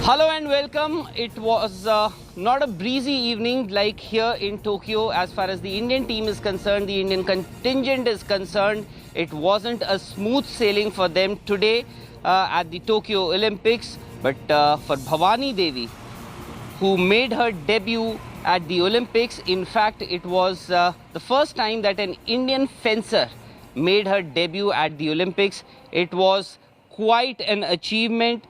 Hello and welcome. It was not a breezy evening like here in Tokyo as far as the Indian team is concerned, the Indian contingent is concerned. It wasn't a smooth sailing for them today at the Tokyo Olympics. But for Bhavani Devi, who made her debut at the Olympics, in fact, it was the first time that an Indian fencer made her debut at the Olympics. It was quite an achievement.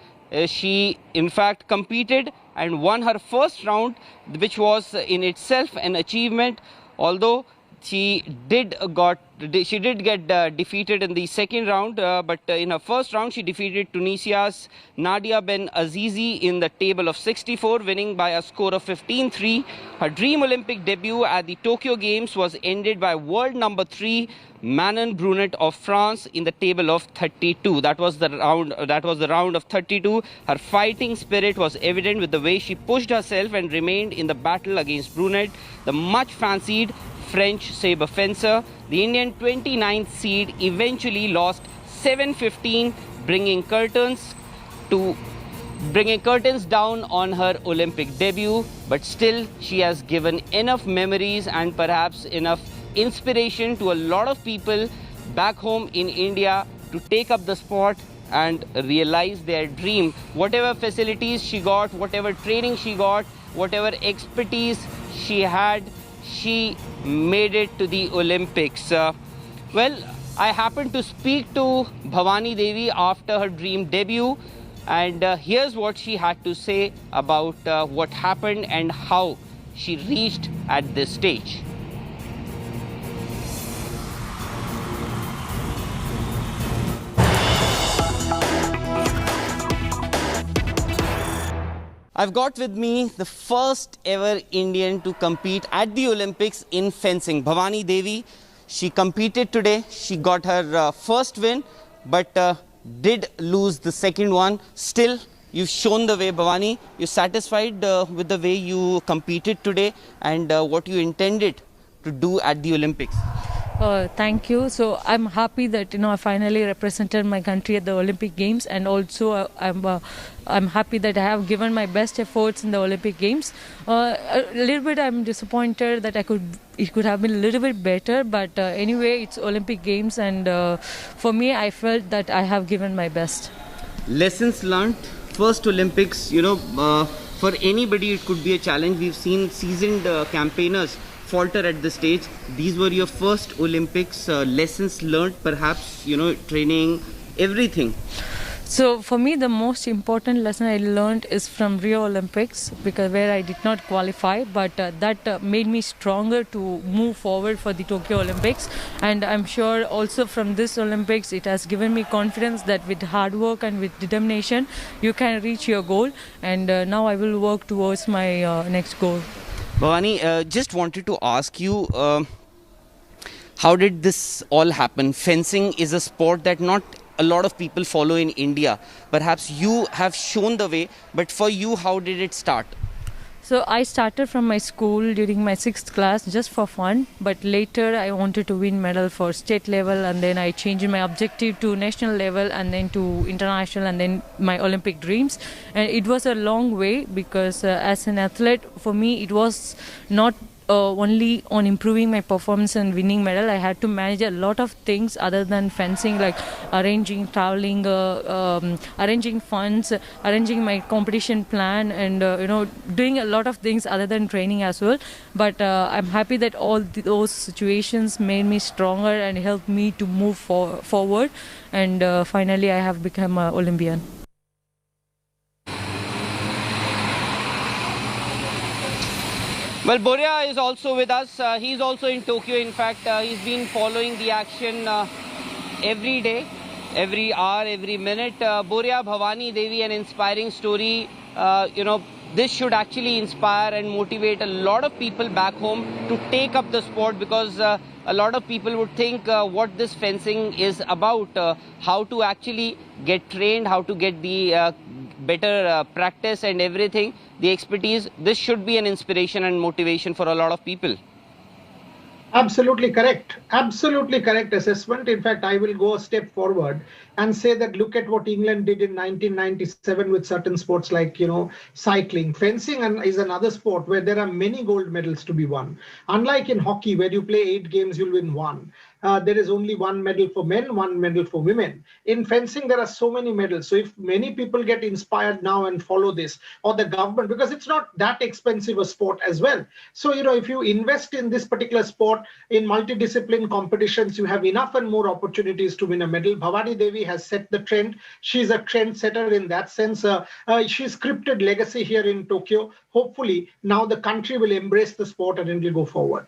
She in fact competed and won her first round, which was in itself an achievement, although she did get defeated in the second round, but in her first round she defeated Tunisia's Nadia Ben Azizi in the table of 64, winning by a score of 15-3. Her dream Olympic debut at the Tokyo Games was ended by world number 3 Manon Brunet of France in the table of 32. That was the round of 32. Her fighting spirit was evident with the way she pushed herself and remained in the battle against Brunet, the much fancied French saber fencer. The Indian 29th seed eventually lost 7-15, bringing curtains down on her Olympic debut. But still, she has given enough memories and perhaps enough inspiration to a lot of people back home in India to take up the sport and realize their dream. Whatever facilities she got, whatever training she got, whatever expertise she had, she made it to the Olympics. Well, I happened to speak to Bhavani Devi after her dream debut, and here's what she had to say about what happened and how she reached at this stage. I've got with me the first ever Indian to compete at the Olympics in fencing, Bhavani Devi. She competed today. She got her first win, but did lose the second one. Still, you've shown the way, Bhavani. You're satisfied with the way you competed today and what you intended to do at the Olympics? Thank you. So I'm happy that I finally represented my country at the Olympic Games, and also I'm happy that I have given my best efforts in the Olympic Games. A little bit I'm disappointed that it could have been a little bit better, but anyway, it's Olympic Games, and for me, I felt that I have given my best. Lessons learned. First Olympics, for anybody it could be a challenge. We've seen seasoned campaigners falter at this stage. These were your first Olympics. Lessons learned, perhaps, training, everything. So for me, the most important lesson I learned is from Rio Olympics, because where I did not qualify, but that made me stronger to move forward for the Tokyo Olympics. And I'm sure also from this Olympics, it has given me confidence that with hard work and with determination, you can reach your goal. And now I will work towards my next goal. Bhavani, just wanted to ask you, how did this all happen? Fencing is a sport that not a lot of people follow in India. Perhaps you have shown the way, but for you, how did it start? So I started from my school during my 6th class just for fun, but later I wanted to win medal for state level, and then I changed my objective to national level, and then to international, and then my Olympic dreams. And it was a long way, because as an athlete, for me, it was not only on improving my performance and winning medal. I had to manage a lot of things other than fencing, like arranging traveling, arranging funds, arranging my competition plan, and doing a lot of things other than training as well. But I'm happy that all those situations made me stronger and helped me to move forward, and finally I have become an Olympian. Well, Boria is also with us. He's also in Tokyo. In fact, he's been following the action every day, every hour, every minute. Boria, Bhavani Devi, an inspiring story. This should actually inspire and motivate a lot of people back home to take up the sport, because a lot of people would think what this fencing is about, how to actually get trained, how to get the better practice and everything, the expertise. This should be an inspiration and motivation for a lot of people. Absolutely correct. Absolutely correct assessment. In fact, I will go a step forward and say that look at what England did in 1997 with certain sports like, cycling. Fencing is another sport where there are many gold medals to be won. Unlike in hockey, where you play 8 games, you'll win one. There is only one medal for men, one medal for women. In fencing, there are so many medals. So if many people get inspired now and follow this, or the government, because it's not that expensive a sport as well. So, if you invest in this particular sport, in multidiscipline competitions, you have enough and more opportunities to win a medal. Bhavani Devi has set the trend. She's a trendsetter in that sense. She's scripted legacy here in Tokyo. Hopefully, now the country will embrace the sport and it will go forward.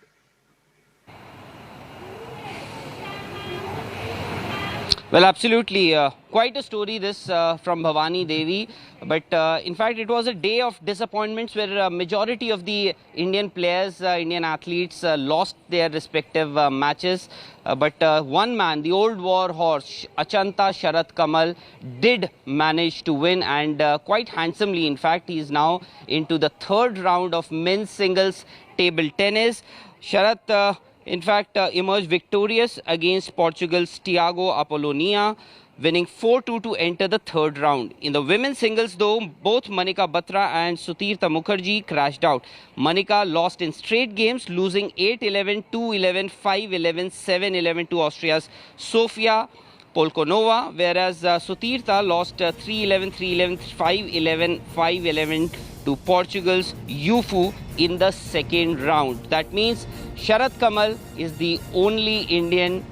Well, absolutely. Quite a story this from Bhavani Devi. But in fact, it was a day of disappointments where a majority of the Indian players, Indian athletes lost their respective matches. But one man, the old war horse, Achanta Sharat Kamal, did manage to win, and quite handsomely. In fact, he is now into the third round of men's singles table tennis. Sharat in fact, emerged victorious against Portugal's Tiago Apollonia, winning 4-2 to enter the third round. In the women's singles, though, both Manika Batra and Sutirtha Mukherjee crashed out. Manika lost in straight games, losing 8-11, 2-11, 5-11, 7-11 to Austria's Sofia Polkonova, whereas Sutirtha lost 3-11, 3-11, 5-11, 5-11 to Portugal's Yufu in the second round. That means Sharat Kamal is the only Indian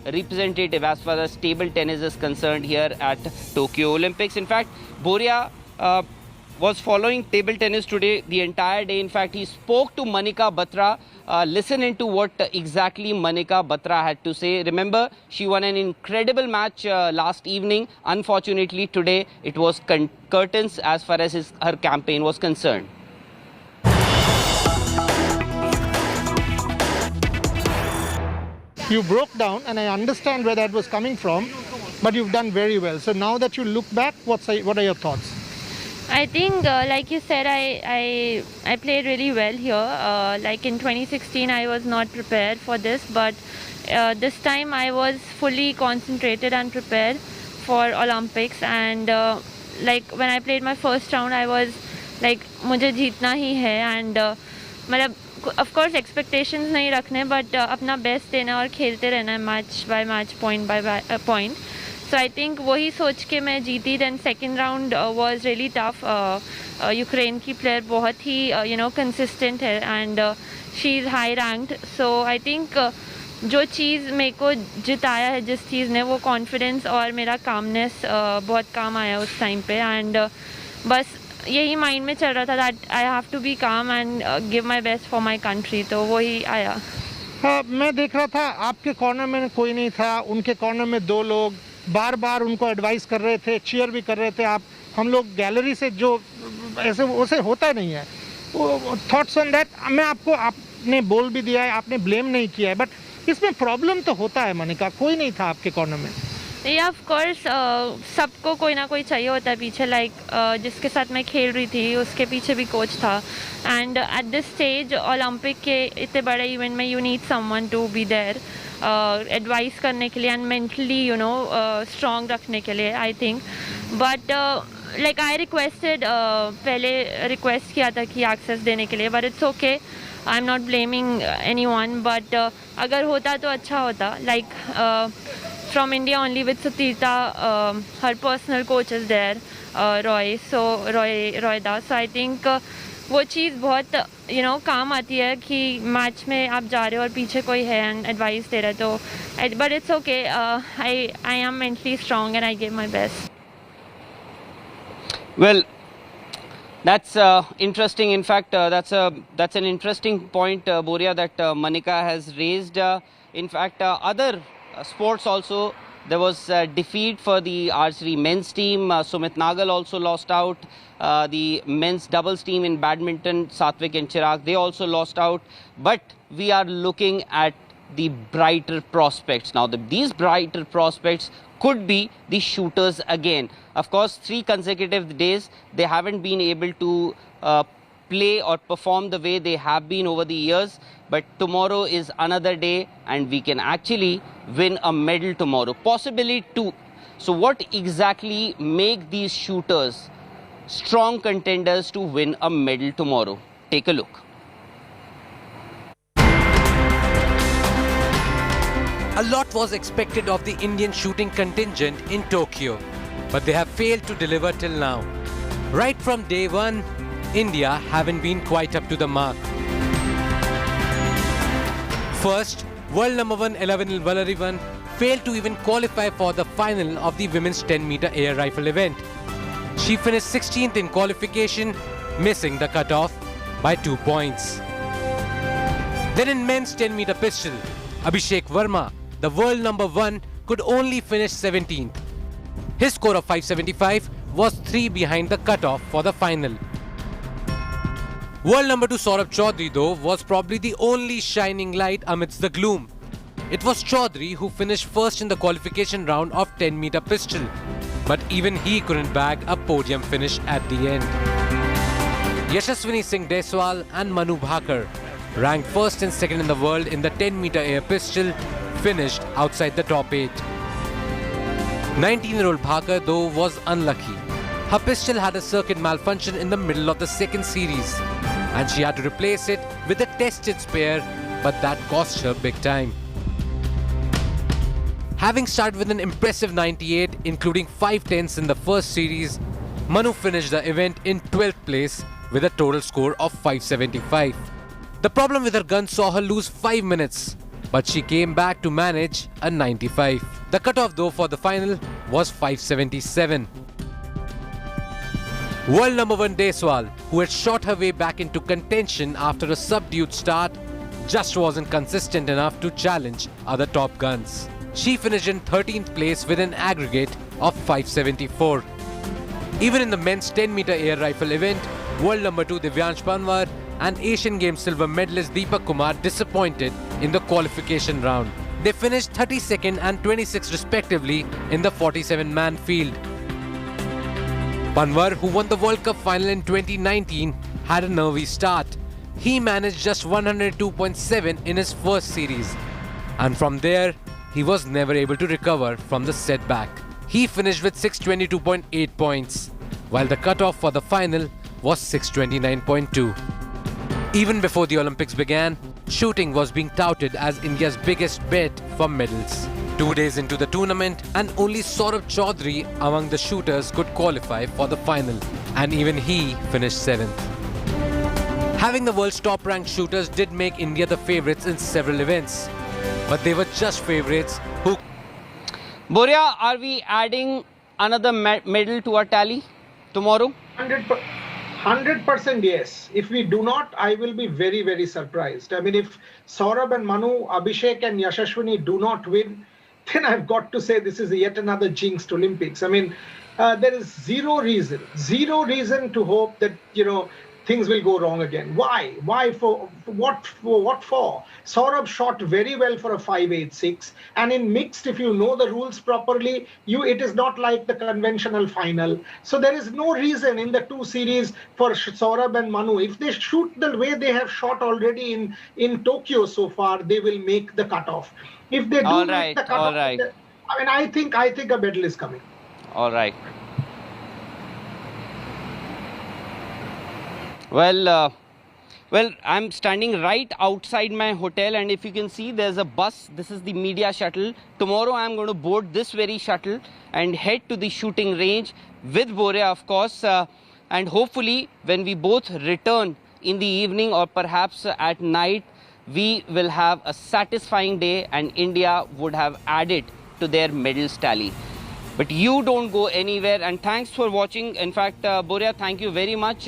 representative as far as table tennis is concerned here at Tokyo Olympics. In fact, Boria was following table tennis today the entire day. In fact, he spoke to Manika Batra. Listen into what exactly Manika Batra had to say. Remember, she won an incredible match last evening. Unfortunately, today it was curtains as far as her campaign was concerned. You broke down, and I understand where that was coming from, but you've done very well. So now that you look back, what are your thoughts? I think, like you said, I played really well here. Like in 2016, I was not prepared for this, but this time I was fully concentrated and prepared for Olympics. And like when I played my first round, I was like, मुझे जीतना ही है, and मतलब of course expectations नहीं रखने, but अपना best देना और खेलते रहना match by match, point by point. So I think वही सोच के मैं जीती. Then second round was really tough. Ukraine की player बहुत ही consistent है, and she is high ranked. So I think जो चीज़ मेरे को जिताया है जिस चीज़ ने, वो confidence और मेरा calmness बहुत काम आया उस time पे. And बस यही माइंड में चल रहा था that I have to be calm and give my best for my country. तो वही आया. मैं देख रहा था आपके कॉर्नर में कोई नहीं था, उनके कॉर्नर में दो लोग बार बार उनको एडवाइस कर रहे थे, चीयर भी कर रहे थे. आप हम लोग गैलरी से जो ऐसे वैसे होता नहीं है. Thoughts on that. मैं आपने बोल भी दिया है, आपने ब्लेम नहीं किया है, बट इसमें प्रॉब्लम तो होता है. मनिका, कोई नहीं था आपके कॉर्नर में? या ऑफ कोर्स सबको कोई ना कोई चाहिए होता है पीछे. लाइक जिसके साथ मैं खेल रही थी उसके पीछे भी कोच था. And at this stage Olympic के इतने बड़े इवेंट में you need someone to be there advice करने के लिए एंड मेंटली स्ट्रॉन्ग रखने के लिए, I think. But like I requested, पहले रिक्वेस्ट किया था कि एक्सेस देने के लिए, but it's okay. I am not blaming anyone, but अगर होता तो अच्छा होता. Like from India only with Sutirtha, her personal coach is there, Roy Das. So I think वो चीज़ बहुत काम आती है कि मैच में आप जा रहे हो और पीछे कोई है एंड एडवाइस दे रहा है. तो but it's okay. I am mentally strong and I give my best. Well, that's interesting. In fact, that's an interesting point, Boria, that Manika has raised. In fact, other sports also, there was defeat for the archery men's team. Sumit Nagal also lost out. The men's doubles team in badminton, Satvik and Chirag, they also lost out. But we are looking at the brighter prospects now. These brighter prospects could be the shooters again. Of course, 3 consecutive days they haven't been able to play or perform the way they have been over the years. But tomorrow is another day and we can actually win a medal tomorrow, possibly two. So what exactly make these shooters strong contenders to win a medal tomorrow? Take a look. A lot was expected of the Indian shooting contingent in Tokyo, but they have failed to deliver till now. Right from day one, India haven't been quite up to the mark. First, world number 1 Elavenil Valarivan failed to even qualify for the final of the women's 10-meter air rifle event. She finished 16th in qualification, missing the cutoff by 2 points. Then in men's 10-meter pistol, Abhishek Verma, the world number 1, could only finish 17th. His score of 575 was 3 behind the cutoff for the final. World number 2 Saurabh Chaudhary though was probably the only shining light amidst the gloom. It was Chaudhary who finished first in the qualification round of 10-meter pistol, but even he couldn't bag a podium finish at the end. Yashaswini Singh Deswal and Manu Bhakar, ranked first and second in the world in the 10-meter air pistol, finished outside the top 8. 19-year-old Bhakar though was unlucky. Her pistol had a circuit malfunction in the middle of the second series and she had to replace it with a tested spare, but that cost her big time. Having started with an impressive 98, including 5 tenths in the first series, Manu finished the event in 12th place with a total score of 575. The problem with her gun saw her lose 5 minutes, but she came back to manage a 95. The cutoff though for the final was 577. World number 1 Deswal, who had shot her way back into contention after a subdued start, just wasn't consistent enough to challenge other top guns. She finished in 13th place with an aggregate of 574. Even in the men's 10-meter air rifle event, world number 2 Divyansh Panwar and Asian Games silver medalist Deepak Kumar disappointed in the qualification round. They finished 32nd and 26th respectively in the 47-man field. Panwar, who won the World Cup final in 2019, had a nervy start. He managed just 102.7 in his first series, and from there, he was never able to recover from the setback. He finished with 622.8 points, while the cutoff for the final was 629.2. Even before the Olympics began, shooting was being touted as India's biggest bet for medals. 2 days into the tournament, and only Saurabh Chaudhary among the shooters could qualify for the final, and even he finished 7th. Having the world's top-ranked shooters did make India the favourites in several events, but they were just favourites who... Boria, are we adding another medal to our tally tomorrow? 100% yes. If we do not, I will be very, very surprised. I mean, if Saurabh and Manu, Abhishek and Yashaswini do not win, then I've got to say this is yet another jinxed Olympics. I mean, there is zero reason to hope that, things will go wrong again. Why? Why? For what for? Saurabh shot very well for a 5.86, and in mixed, if you know the rules properly, it is not like the conventional final. So there is no reason in the 2 series for Saurabh and Manu. If they shoot the way they have shot already in Tokyo so far, they will make the cutoff. If they do make the cutoff, I mean, I think a medal is coming. All right. Well, I'm standing right outside my hotel, and if you can see, there's a bus. This is the media shuttle. Tomorrow, I'm going to board this very shuttle and head to the shooting range with Boria, of course. And hopefully, when we both return in the evening or perhaps at night, we will have a satisfying day and India would have added to their medals tally. But you don't go anywhere, and thanks for watching. In fact, Boria, thank you very much.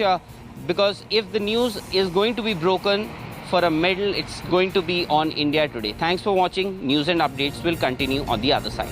Because if the news is going to be broken for a medal, it's going to be on India Today. Thanks for watching. News and updates will continue on the other side.